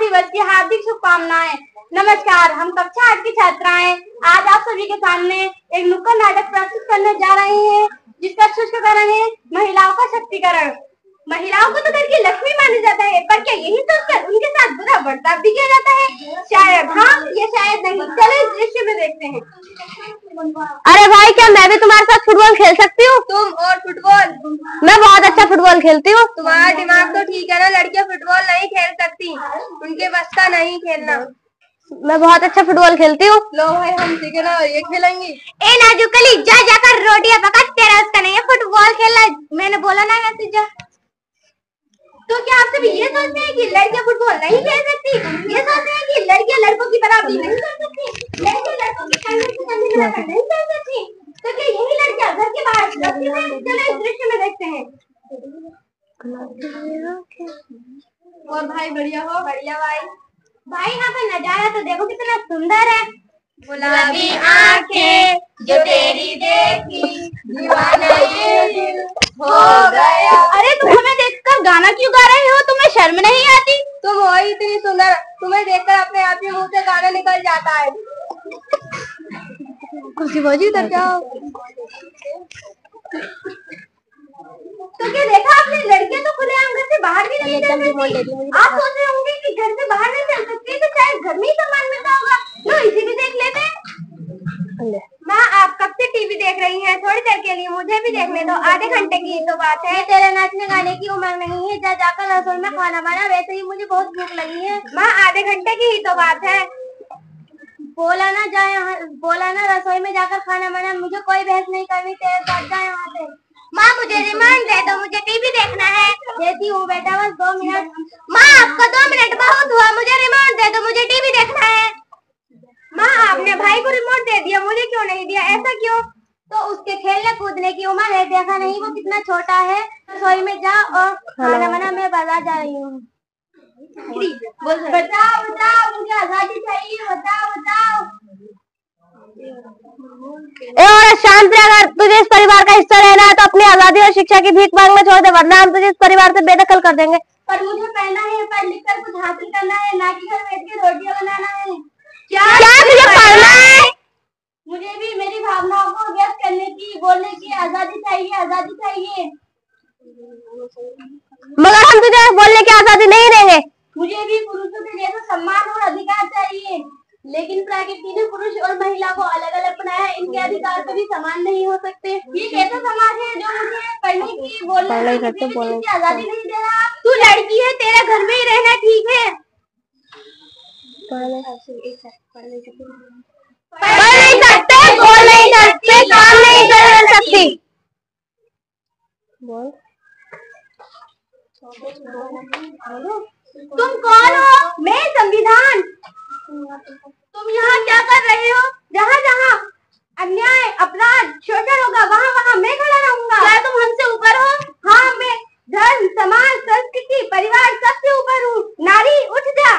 दिवस की हार्दिक शुभकामनाएं। नमस्कार, हम कक्षा 8 की छात्राएं आज आप सभी के सामने एक नुक्कड़ नाटक प्रस्तुत करने जा रहे हैं, जिसका शुष्ककरण है महिलाओं का शक्तिकरण। महिलाओं को तो घर की लक्ष्मी माना जाता है, पर क्या यही सोचकर उनके साथ बुरा बर्ताव भी किया जाता है? शायद हाँ या शायद नहीं। चलो इस दृश्य में देखते हैं। अरे भाई, क्या मैं भी तुम्हारे साथ फुटबॉल खेल सकती हूँ? तुम और फुटबॉल? मैं बहुत अच्छा फुटबॉल खेलती हूँ। तुम्हारा दिमाग तो ठीक है ना, लड़कियां फुटबॉल नहीं खेल सकती, उनके बस का नहीं खेलना। मैं बहुत अच्छा फुटबॉल खेलती हूँ। लो भाई, हम ठीक है ना, ये खेलेंगे। ए नाजुकली, जा जाकर रोटियां पका, तेरा उसका नहीं है फुटबॉल खेलना। मैंने बोला ना वैसे जा। तो क्या आप सभी ये सोचते हैं कि लड़कियां फुटबॉल नहीं खेल सकती? ये सोचते हैं कि लड़कियां लड़कों की बराबरी नहीं कर सकती, लड़कियां लड़कों के कंधे से कंधे मिलाकर नहीं चल सकती? तो क्या यही लड़कियां घर के बाहर सकती हैं? चलो इस दृश्य में देखते हैं। और भाई बढ़िया हो? बढ़िया भाई। भाई यहाँ पे नजारा तो देखो कितना सुंदर है। गुलाबी आंखें जो तेरी देखी, दीवाना ये दिल हो गया। अरे तुम हमें देखकर गाना क्यों गा रहे हो? तुम्हें शर्म नहीं आती? तुम हो ही इतनी सुंदर, तुम्हें देखकर अपने आप ही मुंह से गाना निकल जाता है। खुशी बाजी उधर जाओ। तो क्या देखा आपने, लड़कियां तो खुलेआम घर से बाहर भी नहीं चल सकती। आप सोच रहे होंगे कि घर से बाहर नहीं चल सकती, तो शायद घर में ही सामान मिलता होगा। लो इसी भी देख लेते हैं। माँ, आप कब से टीवी देख रही हैं? थोड़ी देर के लिए मुझे भी देखने दो, आधे घंटे की तो बात है। तेरे नाचने गाने की उम्र नहीं है, जा जाकर रसोई में खाना बना। वैसे ही मुझे बहुत भूख लगी है। माँ, आधे घंटे की ही तो बात है। बोला ना रसोई में जाकर खाना बना। मुझे कोई बहस नहीं करनी, तेरे साथ जा यहाँ से। माँ, मुझे रिमांड दे दो, मुझे टीवी देखना है। देती हूँ बेटा, बस 2 मिनट। माँ, आपको 2 मिनट बहुत हुआ, मुझे रिमांड दे दो, मुझे टीवी देखना है। माँ, आपने भाई को रिमोट दे दिया, मुझे क्यों नहीं दिया? ऐसा क्यों? तो उसके खेलने कूदने की उम्र है, देखा नहीं वो कितना छोटा है। रसोई में जा और खाना बना, मैं बाजार जा रही हूँ। बताओ बताओ, मुझे आजादी चाहिए, बताओ बताओ। और शांत रह, अगर तुझे इस परिवार का हिस्सा रहना है तो अपनी आजादी और शिक्षा की भीख मांगना छोड़ दे, वरना हम तुझे इस परिवार से बेदखल कर देंगे। पर मुझे पढ़ना है, पढ़ लिख कर कुछ हासिल करना है, ना कि घर बैठ के रोटियां बनाना है। क्या तुझे पढ़ना है? मुझे भी मेरी भावनाओं को व्यक्त करने की, बोलने की आजादी चाहिए, आजादी चाहिए। मगर हम तुझे बोलने की आजादी नहीं देंगे। मुझे भी पुरुषों के जैसा सम्मान और अधिकार चाहिए, लेकिन प्रकृति ने पुरुष और महिला को अलग अलग बनाया है, इनके अधिकार कभी समान नहीं हो सकते। ये कैसा समाज है जो मुझे पढ़ने की, बोलने की आजादी नहीं दे रहा? तू लड़की है, तेरा घर में ही रहना ठीक है। पढ़ नहीं सकते, बोल नहीं सकते, काम नहीं कर सकती। बोल। तुम कौन हो? मैं संविधान। तुम यहाँ क्या कर रहे हो? जहाँ जहाँ अन्याय, अपराध, शोषण होगा, वहाँ वहाँ मैं खड़ा रहूंगा। क्या तुम हमसे ऊपर हो? हाँ, मैं धर्म, समाज, संस्कृति, परिवार सबसे ऊपर हूँ। नारी उठ जा।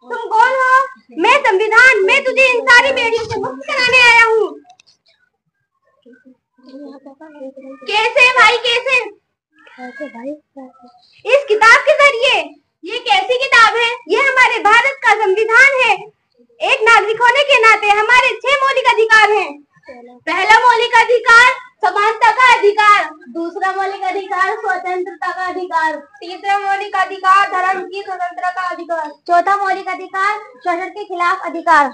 तुम कौन हो? मैं संविधान। मैं तुझे इन सारी बेड़ियों से मुक्त कराने आया हूँ। कैसे भाई, कैसे भाई? इस किताब के जरिए। ये कैसी किताब है? ये हमारे भारत का संविधान है। एक नागरिक होने के नाते हमारे 6 मौलिक अधिकार हैं। पहला मौलिक अधिकार समानता का अधिकार, दूसरा मौलिक अधिकार स्वतंत्रता का अधिकार, तीसरा मौलिक अधिकार धर्म की स्वतंत्रता का अधिकार, चौथा मौलिक अधिकार शोषण के खिलाफ अधिकार,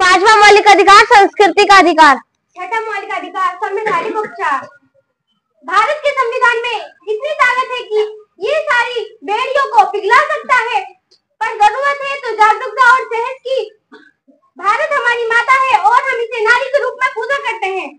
5वां मौलिक अधिकार संस्कृति का अधिकार, छठा मौलिक अधिकार संवैधानिक उपचार। भारत के संविधान में इतनी ताकत है कि ये सारी बेड़ियों को पिघला सकता है, पर जरूरत है तो जागरूकता और सेहत की। भारत हमारी माता है और हम इसे नारी के रूप में पूजा करते हैं।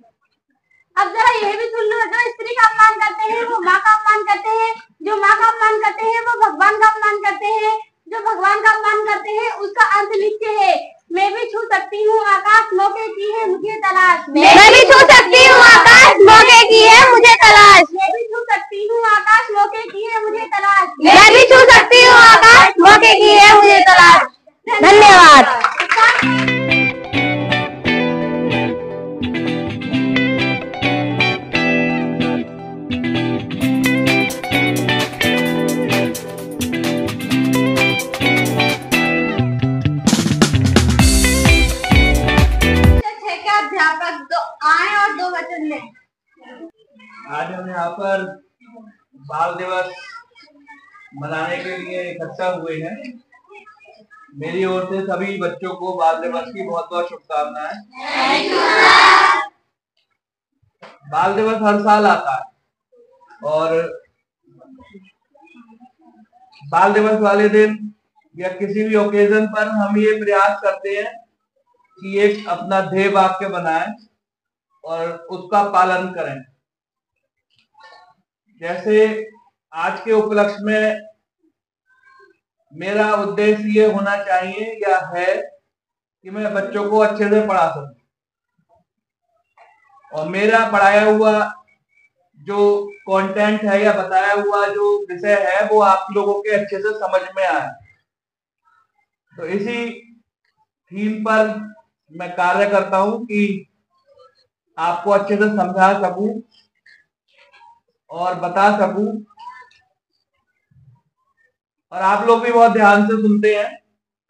अब जरा यह भी सुन लो, जो स्त्री का अपमान करते हैं वो माँ का अपमान करते हैं, जो माँ का अपमान करते हैं वो भगवान का अपमान करते हैं, जो भगवान का अपमान करते हैं उसका अंत नीचे है। मैं भी छू सकती हूँ आकाश, मौके की है मुझे तलाश। मैं भी छू सकती हूँ आकाश, मौके की है मुझे तलाश। मैं भी छू सकती हूँ आकाश, मौके की है मुझे तलाश। मैं भी छू सकती हूँ आकाश, मौके की है मुझे तलाश। धन्यवाद। आज हम यहाँ पर बाल दिवस मनाने के लिए इकट्ठा हुए हैं। मेरी ओर से सभी बच्चों को बाल दिवस की बहुत बहुत शुभकामनाएं। बाल दिवस हर साल आता है और बाल दिवस वाले दिन या किसी भी ओकेजन पर हम ये प्रयास करते हैं कि एक अपना ध्येय वाक्य बनाएं और उसका पालन करें। जैसे आज के उपलक्ष्य में मेरा उद्देश्य ये होना चाहिए या है कि मैं बच्चों को अच्छे से पढ़ा सकूं और मेरा पढ़ाया हुआ जो कंटेंट है या बताया हुआ जो विषय है वो आप लोगों के अच्छे से समझ में आए। तो इसी थीम पर मैं कार्य करता हूं कि आपको अच्छे से समझा सकूं और बता सकूं और आप लोग भी बहुत ध्यान से सुनते हैं,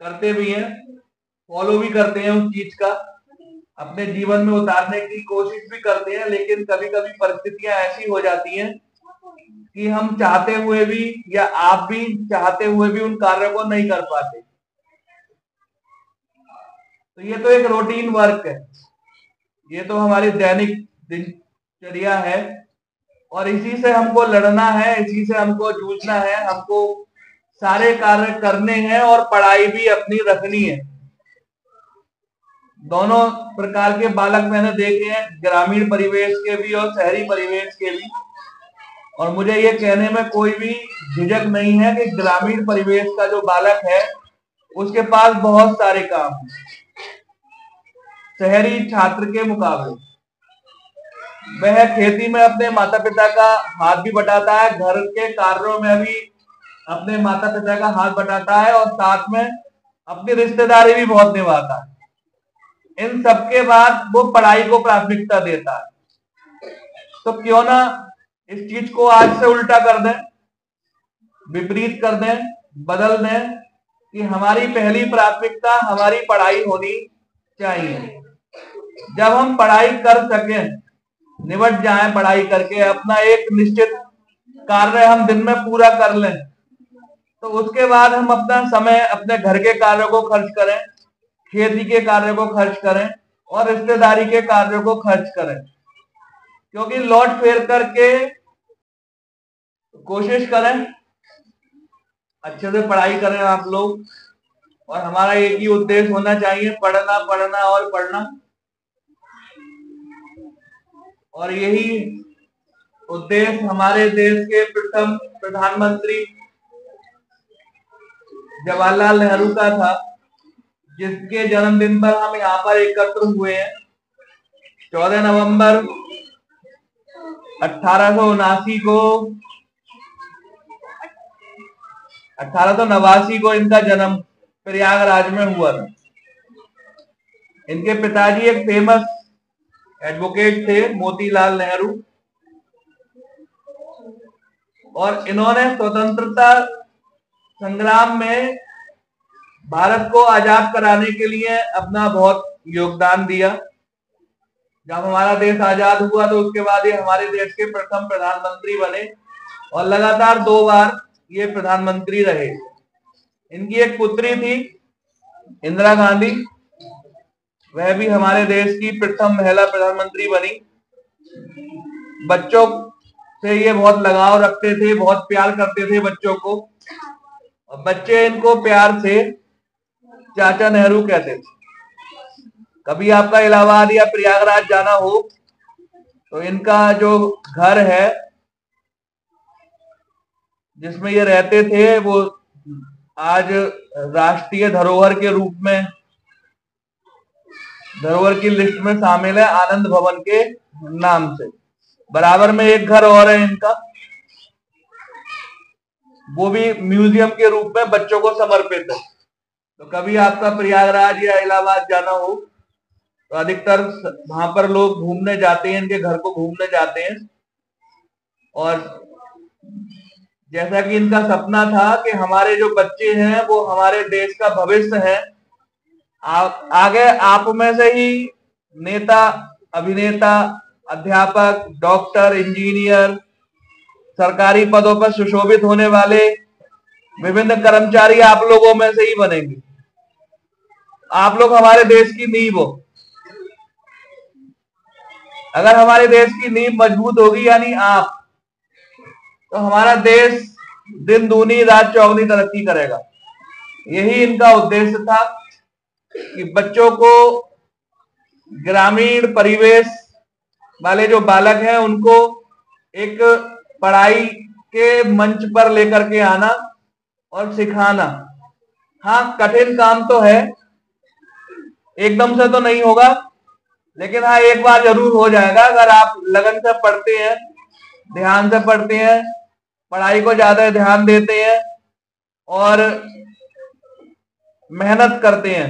करते भी हैं, फॉलो भी करते हैं उस चीज का, अपने जीवन में उतारने की कोशिश भी करते हैं। लेकिन कभी कभी परिस्थितियां ऐसी हो जाती हैं कि हम चाहते हुए भी या आप भी चाहते हुए भी उन कार्यों को नहीं कर पाते। तो ये तो एक रूटीन वर्क है, ये तो हमारी दैनिक दिनचर्या है और इसी से हमको लड़ना है, इसी से हमको जूझना है, हमको सारे कार्य करने हैं और पढ़ाई भी अपनी रखनी है। दोनों प्रकार के बालक मैंने देखे हैं, ग्रामीण परिवेश के भी और शहरी परिवेश के भी, और मुझे ये कहने में कोई भी झिझक नहीं है कि ग्रामीण परिवेश का जो बालक है उसके पास बहुत सारे काम हैं शहरी छात्र के मुकाबले। वह खेती में अपने माता पिता का हाथ भी बटाता है, घर के कार्यों में भी अपने माता पिता का हाथ बटाता है और साथ में अपनी रिश्तेदारी भी बहुत निभाता है। इन सबके बाद वो पढ़ाई को प्राथमिकता देता है। तो क्यों ना इस चीज को आज से उल्टा कर दें, विपरीत कर दें, बदल दें कि हमारी पहली प्राथमिकता हमारी पढ़ाई होनी चाहिए। जब हम पढ़ाई कर सकें, निबट जाएं पढ़ाई करके, अपना एक निश्चित कार्य हम दिन में पूरा कर लें, तो उसके बाद हम अपना समय अपने घर के कार्यों को खर्च करें, खेती के कार्यों को खर्च करें और रिश्तेदारी के कार्यों को खर्च करें। क्योंकि लौट फेर करके कोशिश करें, अच्छे से पढ़ाई करें आप लोग, और हमारा एक ही उद्देश्य होना चाहिए, पढ़ना पढ़ना और पढ़ना। और यही उद्देश्य हमारे देश के प्रथम प्रधानमंत्री जवाहरलाल नेहरू का था, जिसके जन्मदिन पर हम यहाँ पर एकत्र हुए हैं। 14 नवंबर 1879 को इनका जन्म प्रयागराज में हुआ था। इनके पिताजी एक फेमस एडवोकेट थे, मोतीलाल नेहरू, और इन्होंने स्वतंत्रता संग्राम में भारत को आजाद कराने के लिए अपना बहुत योगदान दिया। जब हमारा देश आजाद हुआ तो उसके बाद ये हमारे देश के प्रथम प्रधानमंत्री बने और लगातार 2 बार ये प्रधानमंत्री रहे। इनकी एक पुत्री थी इंदिरा गांधी, वह भी हमारे देश की प्रथम महिला प्रधानमंत्री बनी। बच्चों से ये बहुत लगाव रखते थे, बहुत प्यार करते थे बच्चों को, और बच्चे इनको प्यार से चाचा नेहरू कहते थे। कभी आपका इलाहाबाद या प्रयागराज जाना हो तो इनका जो घर है जिसमें ये रहते थे वो आज राष्ट्रीय धरोहर के रूप में, धरोहर की लिस्ट में शामिल है, आनंद भवन के नाम से। बराबर में एक घर और है इनका, वो भी म्यूजियम के रूप में बच्चों को समर्पित है। तो कभी आपका प्रयागराज या इलाहाबाद जाना हो तो अधिकतर वहां पर लोग घूमने जाते हैं, इनके घर को घूमने जाते हैं। और जैसा कि इनका सपना था कि हमारे जो बच्चे हैं वो हमारे देश का भविष्य है, आगे आप में से ही नेता, अभिनेता, अध्यापक, डॉक्टर, इंजीनियर, सरकारी पदों पर सुशोभित होने वाले विभिन्न कर्मचारी आप लोगों में से ही बनेंगे। आप लोग हमारे देश की नींव हो। अगर हमारे देश की नींव मजबूत होगी, यानी आप, तो हमारा देश दिन दूनी रात चौगुनी तरक्की करेगा। यही इनका उद्देश्य था कि बच्चों को, ग्रामीण परिवेश वाले जो बालक हैं, उनको एक पढ़ाई के मंच पर लेकर के आना और सिखाना। हाँ, कठिन काम तो है, एकदम से तो नहीं होगा, लेकिन हाँ, एक बार जरूर हो जाएगा अगर आप लगन से पढ़ते हैं, ध्यान से पढ़ते हैं, पढ़ाई को ज्यादा ध्यान देते हैं और मेहनत करते हैं।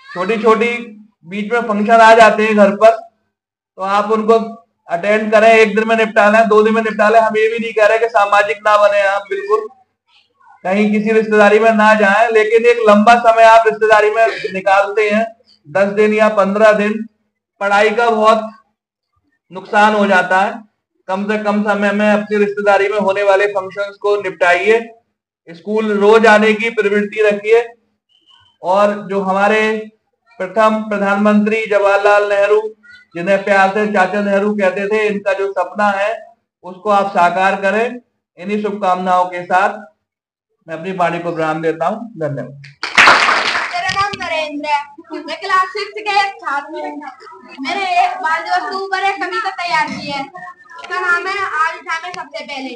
छोटी छोटी बीच में फंक्शन आ जाते हैं घर पर, तो आप उनको अटेंड करें। एक दिन में निपटा लें, 2 दिन में निपटा लें। हम ये भी नहीं कह रहे कि सामाजिक ना बने आप, बिल्कुल कहीं किसी रिश्तेदारी में ना जाएं, लेकिन एक लंबा समय आप रिश्तेदारी में निकालते हैं, 10 दिन या 15 दिन, पढ़ाई का बहुत नुकसान हो जाता है। कम से कम समय में अपनी रिश्तेदारी में होने वाले फंक्शंस को निपटाइए। स्कूल रोज आने की प्रवृत्ति रखिए। और जो हमारे प्रथम प्रधानमंत्री जवाहरलाल नेहरू, जिन्हें प्यार से चाचा नेहरू कहते थे, इनका जो सपना है उसको आप साकार करें। इन्हीं शुभकामनाओं के साथ मैं अपनी वाणी को विराम देता हूँ। धन्यवाद। मेरा नाम नरेंद्र है, मैं क्लास 6 का एक छात्र हूँ। मैंने एक बालवस्तु पर एक कविता तैयार की है। इसका नाम है आज उठा मैं सबसे पहले।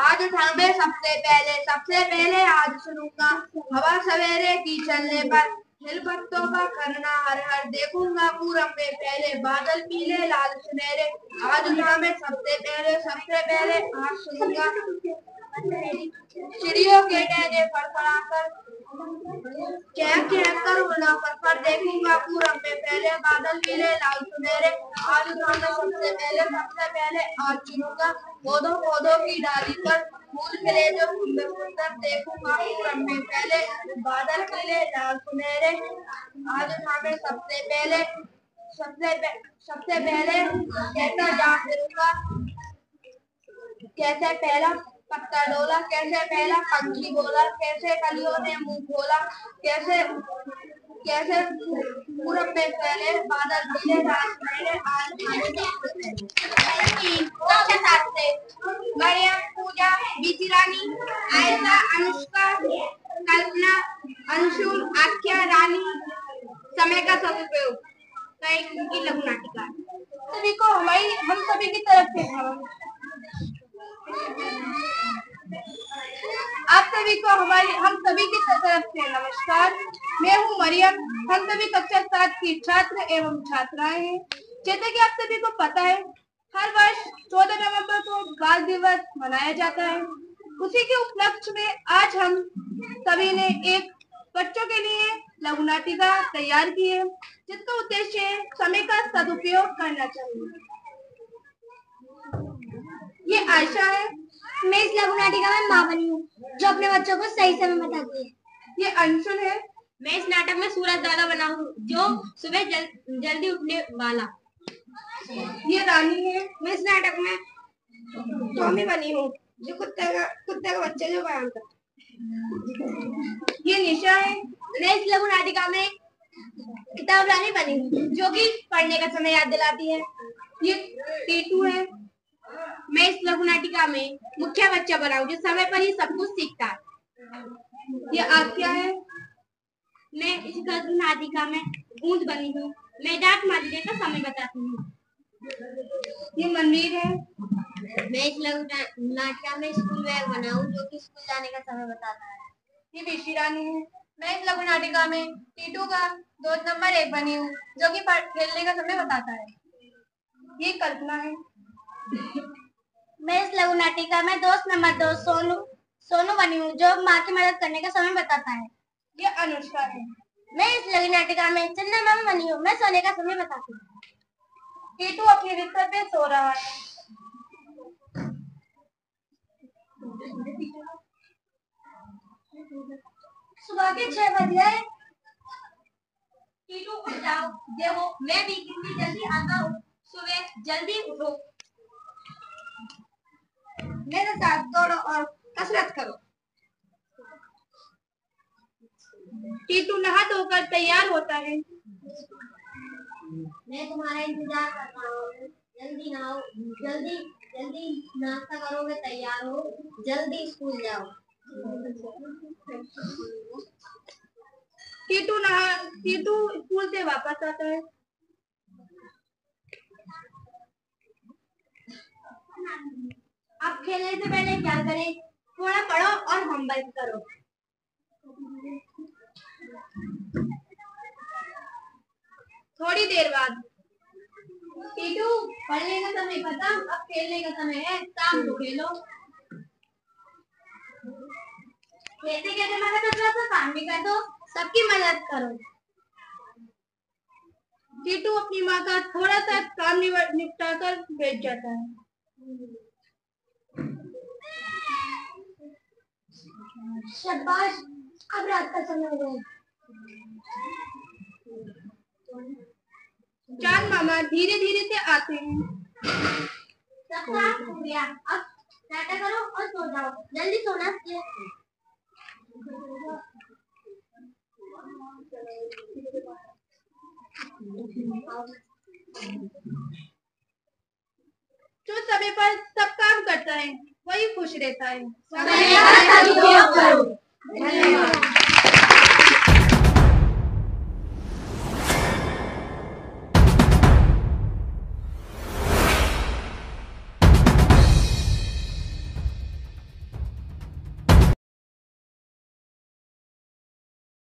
आज उठा मैं सबसे पहले आज सुनूंगा हवा सवेरे की चलने पर, हिल पत्तों का खरना हर हर देखूंगा पूरब में पहले, बादल पीले लाल सुनहरे। आज उठा मैं सबसे पहले आज सुनूंगा चिड़ियों के डैने फड़फड़ाकर, चहक चहक कर उड़ना फरफर देखूंगा पूरब में पहले, बादल पीले लाल सुनहरे। आज उठा मैं सबसे पहले आज चुनूंगा पौधों की डाली पर, फूल खिले जो सुंदर सुंदर देखूंगा पूरब में पहले, बादल पीले लाल सुनहरे। आज उठा मैं सबसे पहले कहता जा फिरूंगा, कैसे पहला पत्ता डोला, कैसे पहला पंछी बोला, कैसे कलियों ने मुंह खोला, कैसे पूरब में पहले बादल पीले लाल सुनहरे। आज कक्षा 7 से मरियम, पूजा, बीती रानी, आयशा, अनुष्का, कल्पना, अंशुल, आख्या, रानी। समय का सदुपयोग, उनकी लघु नाटिका। सभी को हम सभी की तरफ से आप सभी को हम सभी की तरफ से नमस्कार। मैं हूँ मरियम। हम सभी कक्षा 7 की छात्र एवं छात्राएं हैं। जैसे कि आप सभी को पता है, हर वर्ष 14 नवंबर को बाल दिवस मनाया जाता है। उसी के उपलक्ष्य में आज हम सभी ने एक बच्चों के लिए लघु नाटिका तैयार की है, जिसका उद्देश्य है समय का सदुपयोग करना चाहिए। ये आयशा है, मैं इस लघु नाटिका में माँ बनी हूँ, जो अपने बच्चों को सही समय बताती है। ये अंशुल है, मैं इस नाटक में सूरज दादा बना हूँ, जो सुबह जल्दी उठने वाला। ये रानी है, मैं इस नाटक में टॉमी बनी हूँ, जो कुत्ते का बच्चा जो बयान करता है। ये निशा है, मैं इस लघु नाटिका में किताब रानी बनी हूँ, जो कि पढ़ने का समय याद दिलाती है। ये टीटू है, मैं इस लघु नाटिका में मुख्य बच्चा बना हूँ, जो समय पर ही सब कुछ सीखता है। ये आख्या है, मैं इस लघु नाटिका में गूंज बनी हूँ, मैं डाक मारने का समय बताती हूँ। ये मनवीर है, मैं इस लघु नाटिका में स्कूल बैग बना हूँ, जो कि स्कूल जाने का समय बताता है। ये विशी रानी है, मैं इस लघु नाटिका में टीटू का दोस्त नंबर 1 बनी हूँ, जो कि खेलने का समय बताता है। ये कल्पना है, मैं इस लघु नाटिका में दोस्त नंबर 2 सोनू बनी हूँ, जो माँ की मदद करने का समय बताता है। ये अनुष्का है, मैं इस लघु नाटिका में चंद्रमा बनी हूँ, मैं सोने का समय बताती हूँ। टीटू अपने बिस्तर पे सो रहा है। सुबह के 6 बज गए। टीटू उठ जाओ, देखो मैं भी कितनी जल्दी आता हूँ। सुबह जल्दी उठो, मेरे साथ दौड़ो और कसरत करो। टीटू नहा धोकर तैयार होता है। मैं तुम्हारा इंतजार कर रहा हूँ, जल्दी नहाओ, जल्दी जल्दी नाश्ता करोगे, तैयार हो, जल्दी स्कूल जाओ। टीटू स्कूल से वापस आता है। अब खेलने से पहले क्या करें? थोड़ा पढ़ो और होमवर्क करो। थोड़ी देर बाद टीटू, पढ़ने का समय खत्म, अब खेलने का समय है, शाम को खेलो। खेलते खेलते मदद कर तो काम भी कर दो, सबकी मदद करो। टीटू अपनी माँ का थोड़ा सा काम निपटा कर बैठ जाता है। शाबाश, अब रात का समय हो गया। चांद मामा धीरे धीरे से आते हैं। सब काम हो गया, अब नाटक करो और सो जाओ, जल्दी सोना चाहिए। जो समय पर सब काम करता है वही खुश रहता है। धन्यवाद।